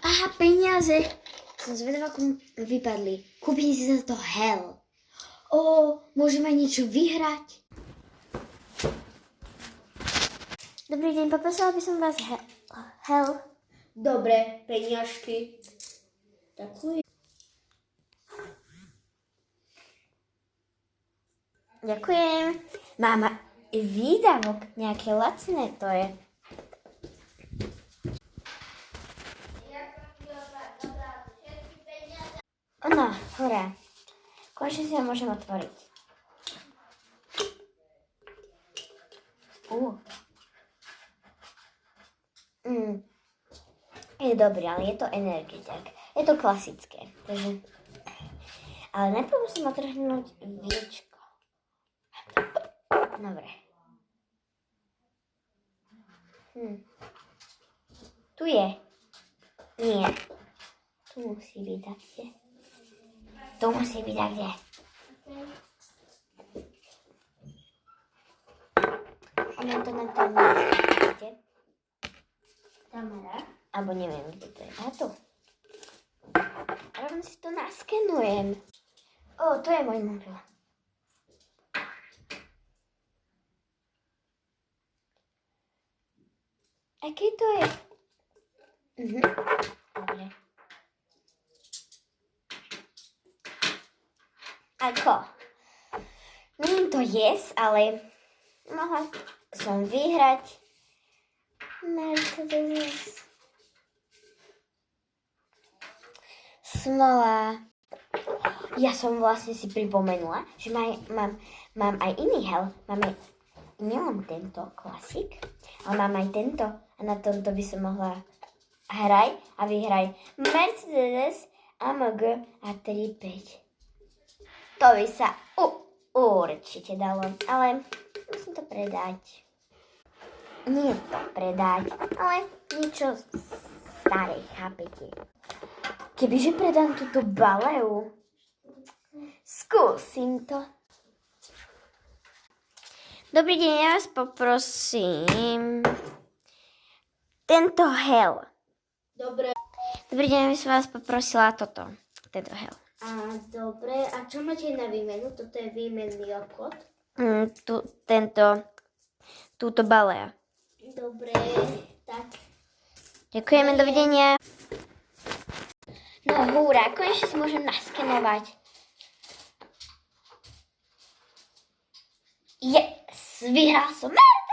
Aha, peniaze. Som zvedavá, komu vypadli. Kúpim si za to hell. Môžeme niečo vyhrať? Dobrý deň, poprosila by som vás hell. Dobre, peniažky. Ďakujem. Ďakujem. Mám výdavok, nejaké lacné to je. No, hurá. Konečne si ho môžem otvoriť. Je dobrý, ale je to energiťak. Je to klasické. Takže... Ale najprv musím otrhnúť viečko. Dobre. Tu je. Nie. Tu musí byť takde. Tu musí byť takde. Ono to na tom nie. Kamera. Alebo neviem, kde to je. A tu. Rovno si to naskenujem. To je môj mobil. Aký to je? Dobre. Ako? Neviem to jesť, ale mohla som vyhrať Mercedes. Smola. Ja som vlastne si pripomenula, že mám aj iný hell. Máme nielen tento klasik, ale mám aj tento. A na tomto by som mohla hrať a vyhrať Mercedes AMG A35. To by sa určite dalo, ale musím to predať. Nie to predať, ale niečo staré, chápete. Kebyže predám túto baleu, skúsim to. Dobrý deň, ja vás poprosím. Tento hell. Dobre. Dobrý deň, ja som vás poprosila toto. Tento hell. Dobre, a čo máte na výmenu? Toto je výmenný obchod. Túto balea. Dobre, tak. Ďakujeme, dovidenia. No húra, konečne si môžem naskenovať. Yes, vyhral som Mercedes.